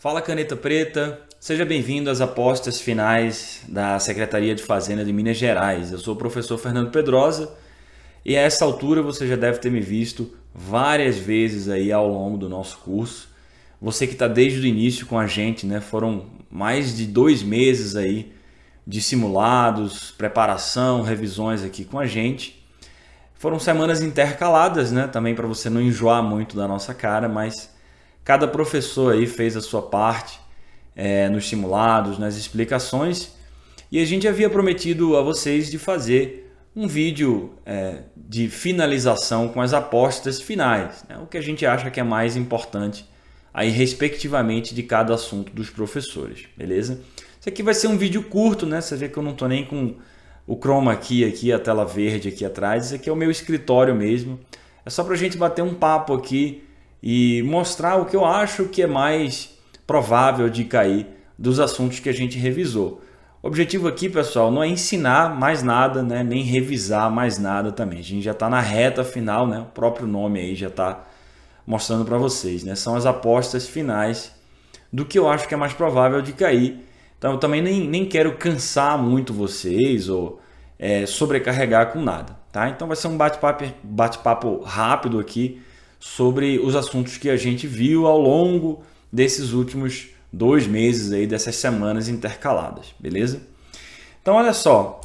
Fala Caneta Preta, seja bem-vindo às apostas finais da Secretaria de Fazenda de Minas Gerais. Eu sou o professor Fernando Pedrosa e a essa altura você já deve ter me visto várias vezes aí ao longo do nosso curso. Você que está desde o início com a gente, né? Foram mais de 2 meses aí de simulados, preparação, revisões aqui com a gente. Foram semanas intercaladas, né? Também para você não enjoar muito da nossa cara, mas cada professor aí fez a sua parte nos simulados, nas explicações, e a gente havia prometido a vocês de fazer um vídeo de finalização com as apostas finais, né? O que a gente acha que é mais importante aí respectivamente de cada assunto dos professores, beleza? Isso aqui vai ser um vídeo curto, né? Você vê que eu não estou nem com o chroma aqui, a tela verde aqui atrás. Isso aqui é o meu escritório mesmo. É só para a gente bater um papo aqui e mostrar o que eu acho que é mais provável de cair dos assuntos que a gente revisou. O objetivo aqui, pessoal, não é ensinar mais nada, né? Nem revisar mais nada também. A gente já está na reta final, né? O próprio nome aí já está mostrando para vocês, né? São as apostas finais do que eu acho que é mais provável de cair. Então eu também nem quero cansar muito vocês ou sobrecarregar com nada, tá? Então vai ser um bate-papo rápido aqui sobre os assuntos que a gente viu ao longo desses últimos 2 meses aí, dessas semanas intercaladas, beleza? Então olha só,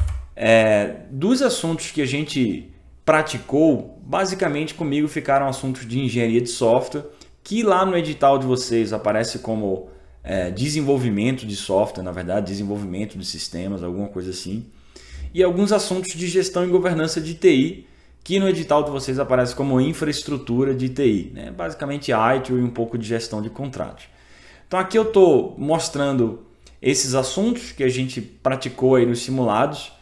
dos assuntos que a gente praticou, basicamente comigo ficaram assuntos de engenharia de software, que lá no edital de vocês aparece como desenvolvimento de software, na verdade, desenvolvimento de sistemas, alguma coisa assim, e alguns assuntos de gestão e governança de TI, que no edital de vocês aparece como infraestrutura de TI, né? Basicamente ITIL e um pouco de gestão de contratos. Então aqui eu estou mostrando esses assuntos que a gente praticou aí nos simulados,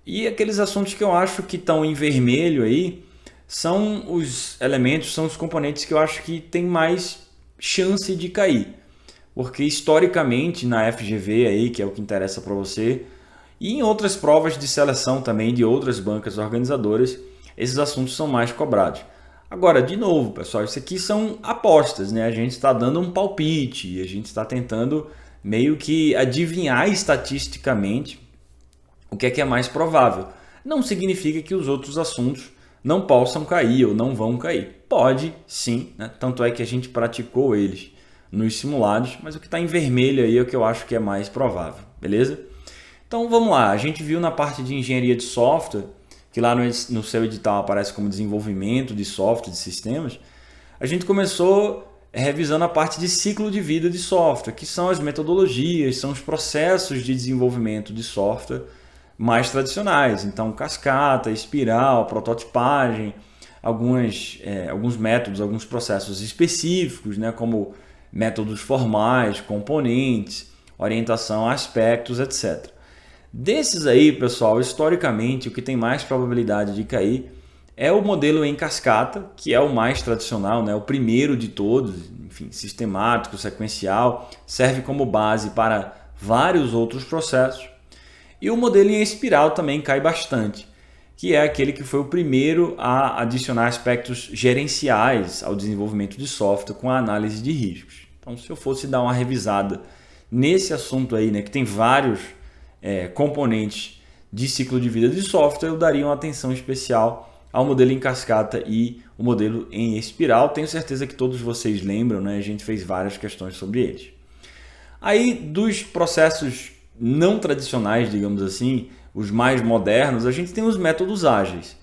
e aqueles assuntos que eu acho que estão em vermelho aí são os elementos, são os componentes que eu acho que tem mais chance de cair. Porque historicamente na FGV aí, que é o que interessa para você, e em outras provas de seleção também de outras bancas organizadoras, esses assuntos são mais cobrados. Agora, de novo, pessoal, isso aqui são apostas, né? A gente está dando um palpite, a gente está tentando meio que adivinhar estatisticamente o que é mais provável. Não significa que os outros assuntos não possam cair ou não vão cair. Pode sim, né? Tanto é que a gente praticou eles nos simulados, mas o que está em vermelho aí é o que eu acho que é mais provável, beleza? Então vamos lá, a gente viu na parte de engenharia de software, que lá no seu edital aparece como desenvolvimento de software, de sistemas. A gente começou revisando a parte de ciclo de vida de software, que são as metodologias, são os processos de desenvolvimento de software mais tradicionais. Então, cascata, espiral, prototipagem, alguns métodos, alguns processos específicos, né, como métodos formais, componentes, orientação a aspectos, etc. Desses aí, pessoal, historicamente, o que tem mais probabilidade de cair é o modelo em cascata, que é o mais tradicional, né? O primeiro de todos, enfim, sistemático, sequencial, serve como base para vários outros processos. E o modelo em espiral também cai bastante, que é aquele que foi o primeiro a adicionar aspectos gerenciais ao desenvolvimento de software com a análise de riscos. Então, se eu fosse dar uma revisada nesse assunto aí, né, que tem vários componentes de ciclo de vida de software, eu daria uma atenção especial ao modelo em cascata e o modelo em espiral. Tenho certeza que todos vocês lembram, né? A gente fez várias questões sobre eles. Aí, dos processos não tradicionais, digamos assim, os mais modernos, a gente tem os métodos ágeis.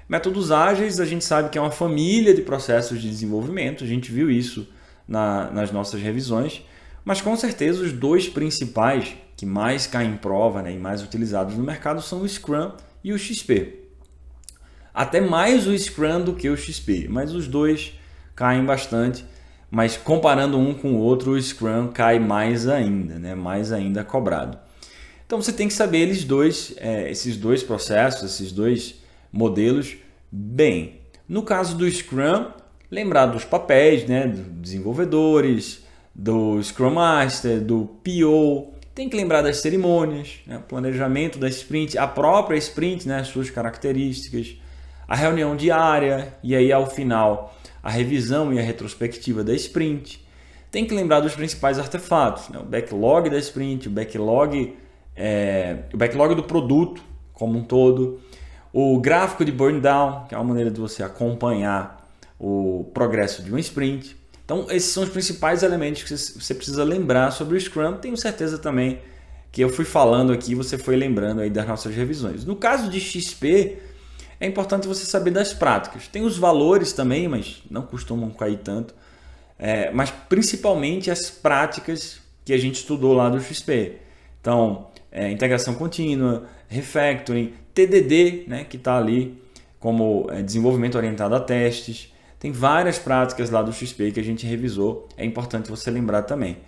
Métodos ágeis, a gente sabe que é uma família de processos de desenvolvimento, a gente viu isso nas nossas revisões, mas com certeza os dois principais que mais caem em prova, né, e mais utilizados no mercado são o Scrum e o XP. Até mais o Scrum do que o XP, mas os dois caem bastante. Mas comparando um com o outro, o Scrum cai mais ainda, né, mais ainda cobrado. Então você tem que saber esses dois processos, esses dois modelos bem. No caso do Scrum, lembrar dos papéis, né, dos desenvolvedores, do Scrum Master, do PO. Tem que lembrar das cerimônias, né? Planejamento da sprint, a própria sprint, né? As suas características, a reunião diária e aí ao final a revisão e a retrospectiva da sprint. tem que lembrar dos principais artefatos, né? O backlog da sprint, o backlog do produto como um todo, o gráfico de burn down, que é uma maneira de você acompanhar o progresso de uma sprint. Então, esses são os principais elementos que você precisa lembrar sobre o Scrum. Tenho certeza também que eu fui falando aqui, você foi lembrando aí das nossas revisões. No caso de XP, é importante você saber das práticas. Tem os valores também, mas não costumam cair tanto. Mas principalmente as práticas que a gente estudou lá do XP. Então, integração contínua, refactoring, TDD, né, que está ali como desenvolvimento orientado a testes. Tem várias práticas lá do XP que a gente revisou, é importante você lembrar também.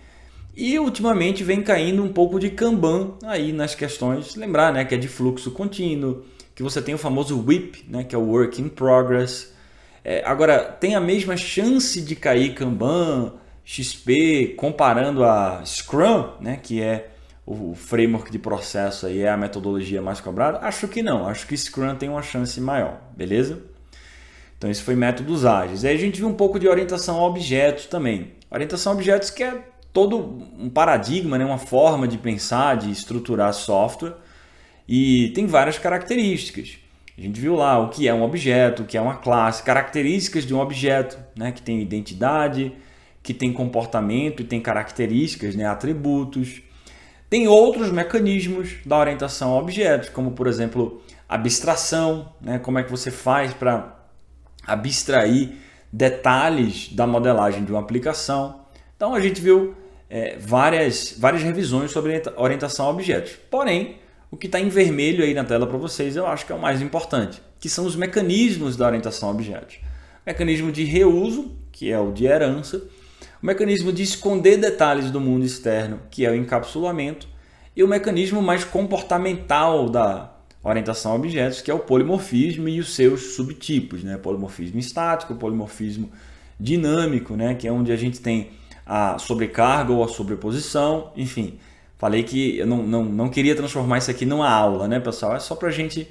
E ultimamente vem caindo um pouco de Kanban aí nas questões, lembrar, né, que é de fluxo contínuo, que você tem o famoso WIP, né, que é o Work in Progress. Agora, tem a mesma chance de cair Kanban, XP, comparando a Scrum, né, que é o framework de processo, aí, é a metodologia mais cobrada? Acho que não, acho que Scrum tem uma chance maior, beleza? Então, esse foi métodos ágeis. Aí a gente viu um pouco de orientação a objetos também. Orientação a objetos que é todo um paradigma, né? Uma forma de pensar, de estruturar software. E tem várias características. A gente viu lá o que é um objeto, o que é uma classe, características de um objeto, né? Que tem identidade, que tem comportamento e tem características, né? Atributos. Tem outros mecanismos da orientação a objetos, como por exemplo, abstração, né? Como é que você faz para abstrair detalhes da modelagem de uma aplicação. Então a gente viu várias revisões sobre orientação a objetos. Porém, o que está em vermelho aí na tela para vocês eu acho que é o mais importante, que são os mecanismos da orientação a objetos. O mecanismo de reuso, que é o de herança, o mecanismo de esconder detalhes do mundo externo, que é o encapsulamento, e o mecanismo mais comportamental da orientação a objetos, que é o polimorfismo e os seus subtipos, né? Polimorfismo estático, polimorfismo dinâmico, né? Que é onde a gente tem a sobrecarga ou a sobreposição, enfim. Falei que eu não queria transformar isso aqui numa aula, né, pessoal? É só para a gente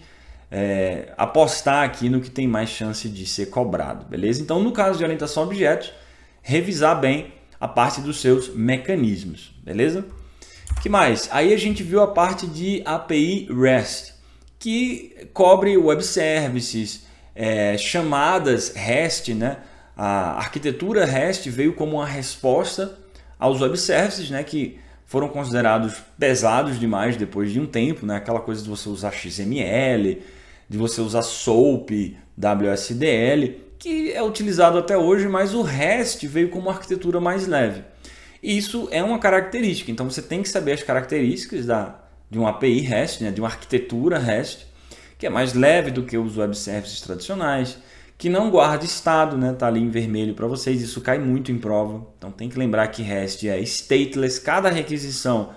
apostar aqui no que tem mais chance de ser cobrado, beleza? Então, no caso de orientação a objetos, revisar bem a parte dos seus mecanismos, beleza? O que mais? Aí a gente viu a parte de API REST, que cobre web services, chamadas REST, né? A arquitetura REST veio como uma resposta aos web services, né? Que foram considerados pesados demais depois de um tempo, né? Aquela coisa de você usar XML, de você usar SOAP, WSDL, que é utilizado até hoje, mas o REST veio como uma arquitetura mais leve. E isso é uma característica, então você tem que saber as características de uma API REST, né, de uma arquitetura REST, que é mais leve do que os web services tradicionais, que não guarda estado, né, tá ali em vermelho para vocês, isso cai muito em prova. Então tem que lembrar que REST é stateless, cada requisição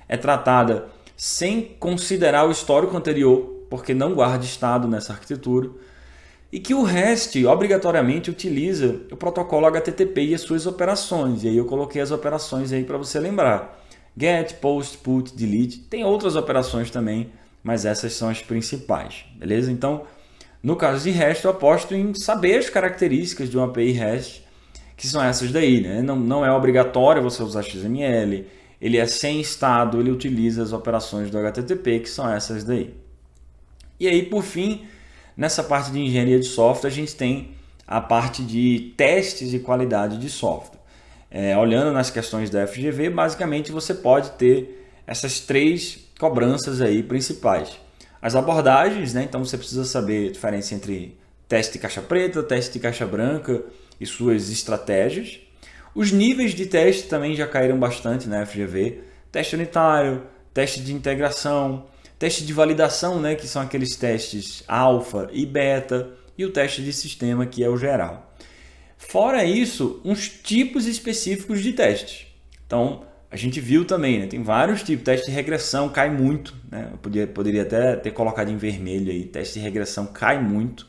é tratada sem considerar o histórico anterior, porque não guarda estado nessa arquitetura. E que o REST obrigatoriamente utiliza o protocolo HTTP e as suas operações. E aí eu coloquei as operações aí para você lembrar. Get, post, put, delete. Tem outras operações também, mas essas são as principais. Beleza? Então, no caso de REST, eu aposto em saber as características de uma API REST, que são essas daí, né? Não é obrigatório você usar XML, ele é sem estado, ele utiliza as operações do HTTP, que são essas daí. E aí, por fim, nessa parte de engenharia de software, a gente tem a parte de testes de qualidade de software. Olhando nas questões da FGV, basicamente você pode ter essas três cobranças aí principais. As abordagens, né? Então você precisa saber a diferença entre teste de caixa preta, teste de caixa branca e suas estratégias. Os níveis de teste também já caíram bastante na FGV. Teste unitário, teste de integração, teste de validação, né, que são aqueles testes alfa e beta, e o teste de sistema, que é o geral. Fora isso, uns tipos específicos de testes. Então, a gente viu também, né, tem vários tipos. Teste de regressão cai muito, né? Eu poderia até ter colocado em vermelho aí. Teste de regressão cai muito.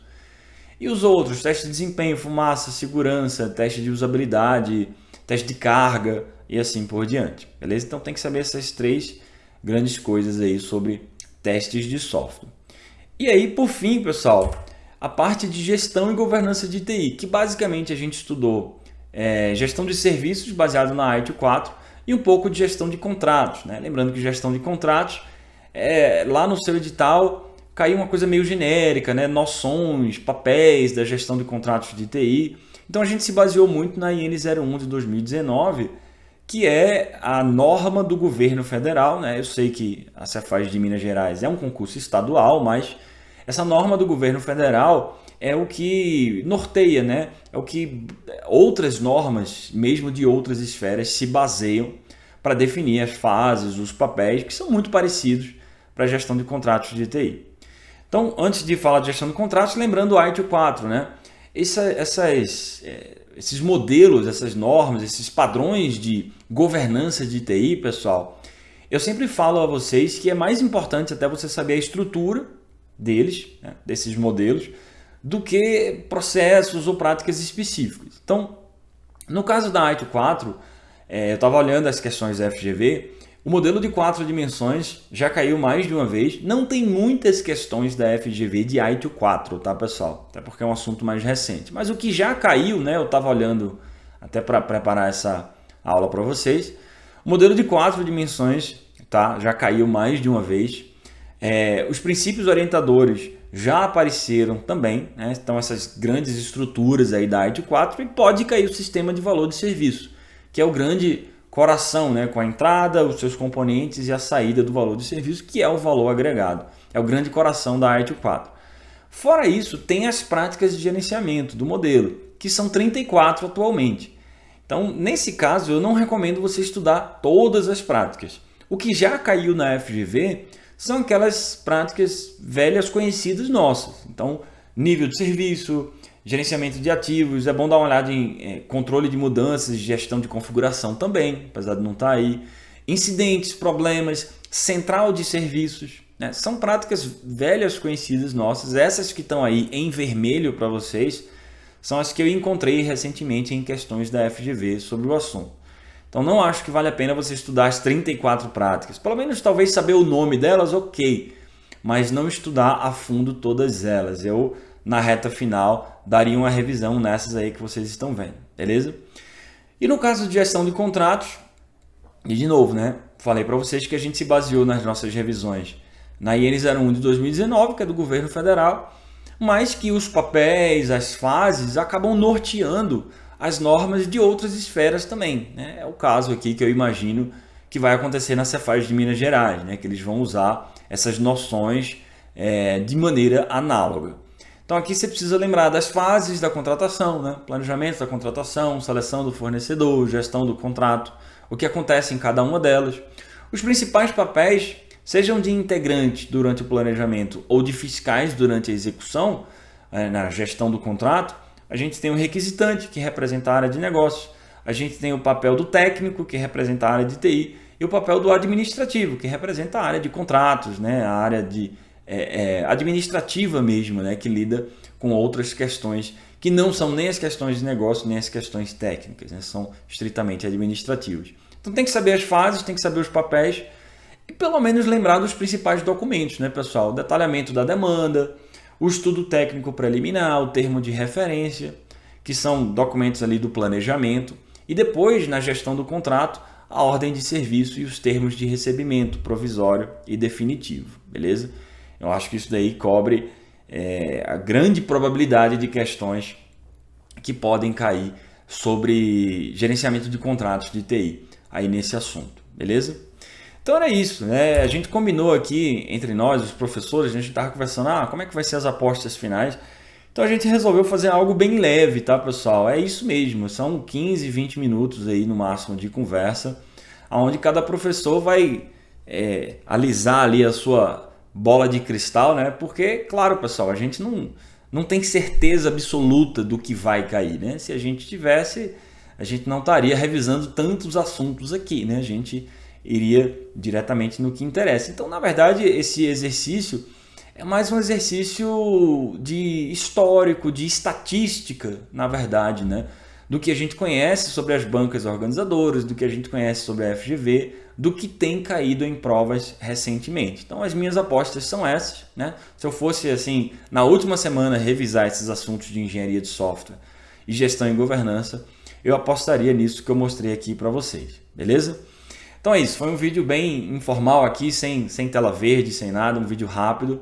E os outros, teste de desempenho, fumaça, segurança, teste de usabilidade, teste de carga e assim por diante. Beleza? Então, tem que saber essas três grandes coisas aí sobre testes de software. E aí, por fim, pessoal, a parte de gestão e governança de TI, que basicamente a gente estudou gestão de serviços baseado na ITIL 4 e um pouco de gestão de contratos, né? Lembrando que gestão de contratos, lá no seu edital, caiu uma coisa meio genérica, né? Noções, papéis da gestão de contratos de TI. Então a gente se baseou muito na IN 01 de 2019, que é a norma do governo federal, né? Eu sei que a Cefaz de Minas Gerais é um concurso estadual, mas essa norma do governo federal é o que norteia, né? É o que outras normas, mesmo de outras esferas, se baseiam para definir as fases, os papéis, que são muito parecidos para a gestão de contratos de TI. Então, antes de falar de gestão de contratos, lembrando o ITIL 4, né? Esses modelos, essas normas, esses padrões de governança de TI, pessoal, eu sempre falo a vocês que é mais importante até você saber a estrutura deles, né, desses modelos, do que processos ou práticas específicas. Então, no caso da ITIL 4, eu estava olhando as questões da FGV, o modelo de 4 dimensões já caiu mais de uma vez. Não tem muitas questões da FGV de ITIL 4, tá, pessoal? Até porque é um assunto mais recente. Mas o que já caiu, né? Eu estava olhando até para preparar essa aula para vocês. O modelo de 4 dimensões, tá? Já caiu mais de uma vez. Os princípios orientadores já apareceram também, né? Então essas grandes estruturas aí da ITIL 4, e pode cair o sistema de valor de serviço, que é o grande coração, né, com a entrada, os seus componentes e a saída do valor de serviço, que é o valor agregado. É o grande coração da ITIL 4. Fora isso, tem as práticas de gerenciamento do modelo, que são 34 atualmente. Então, nesse caso, eu não recomendo você estudar todas as práticas. O que já caiu na FGV são aquelas práticas velhas conhecidas nossas. Então, nível de serviço, gerenciamento de ativos, é bom dar uma olhada em controle de mudanças, gestão de configuração também, apesar de não estar aí. Incidentes, problemas, central de serviços, né? São práticas velhas conhecidas nossas. Essas que estão aí em vermelho para vocês são as que eu encontrei recentemente em questões da FGV sobre o assunto. Então não acho que vale a pena você estudar as 34 práticas. Pelo menos talvez saber o nome delas, ok, mas não estudar a fundo todas elas. Eu, na reta final, daria uma revisão nessas aí que vocês estão vendo, beleza? E no caso de gestão de contratos, e de novo, né? Falei para vocês que a gente se baseou nas nossas revisões na IN 01 de 2019, que é do governo federal, mas que os papéis, as fases acabam norteando as normas de outras esferas também, né? É o caso aqui que eu imagino que vai acontecer na Cefaz de Minas Gerais, né? Que eles vão usar essas noções de maneira análoga. Então aqui você precisa lembrar das fases da contratação, né? Planejamento da contratação, seleção do fornecedor, gestão do contrato, o que acontece em cada uma delas. Os principais papéis, sejam de integrante durante o planejamento ou de fiscais durante a execução, na gestão do contrato, a gente tem o requisitante, que representa a área de negócios, a gente tem o papel do técnico, que representa a área de TI, e o papel do administrativo, que representa a área de contratos, né? A área de administrativa mesmo, né? Que lida com outras questões que não são nem as questões de negócio, nem as questões técnicas, né? São estritamente administrativas. Então tem que saber as fases, tem que saber os papéis e pelo menos lembrar dos principais documentos, né, pessoal? O detalhamento da demanda, o estudo técnico preliminar, o termo de referência, que são documentos ali do planejamento, e depois, na gestão do contrato, a ordem de serviço e os termos de recebimento provisório e definitivo, beleza? Eu acho que isso daí cobre a grande probabilidade de questões que podem cair sobre gerenciamento de contratos de TI aí nesse assunto, beleza? Então era isso, né? A gente combinou aqui entre nós, os professores, a gente estava conversando, como é que vai ser as apostas finais? Então a gente resolveu fazer algo bem leve, tá, pessoal? É isso mesmo, são 15, 20 minutos aí no máximo de conversa, onde cada professor vai alisar ali a sua bola de cristal, né? Porque, claro, pessoal, a gente não tem certeza absoluta do que vai cair, né? Se a gente tivesse, a gente não estaria revisando tantos assuntos aqui, né? A gente iria diretamente no que interessa. Então, na verdade, esse exercício é mais um exercício de histórico, de estatística, na verdade, né? Do que a gente conhece sobre as bancas organizadoras, do que a gente conhece sobre a FGV, do que tem caído em provas recentemente. Então, as minhas apostas são essas, né? Se eu fosse, assim, na última semana revisar esses assuntos de engenharia de software e gestão e governança, eu apostaria nisso que eu mostrei aqui para vocês, beleza? Então é isso, foi um vídeo bem informal aqui, sem tela verde, sem nada, um vídeo rápido.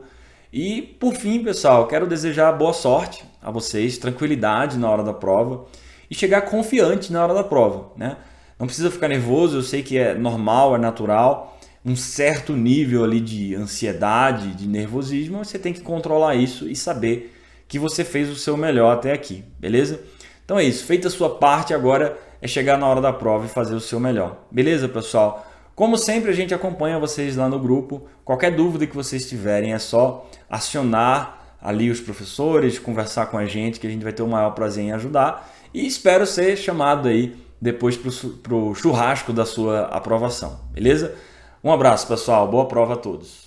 E por fim, pessoal, quero desejar boa sorte a vocês, tranquilidade na hora da prova e chegar confiante na hora da prova, né? Não precisa ficar nervoso, eu sei que é normal, é natural, um certo nível ali de ansiedade, de nervosismo, você tem que controlar isso e saber que você fez o seu melhor até aqui, beleza? Então é isso, feita a sua parte, agora é chegar na hora da prova e fazer o seu melhor, beleza, pessoal? Como sempre, a gente acompanha vocês lá no grupo. Qualquer dúvida que vocês tiverem é só acionar ali os professores, conversar com a gente, que a gente vai ter o maior prazer em ajudar. E espero ser chamado aí depois para o churrasco da sua aprovação, beleza? Um abraço, pessoal. Boa prova a todos.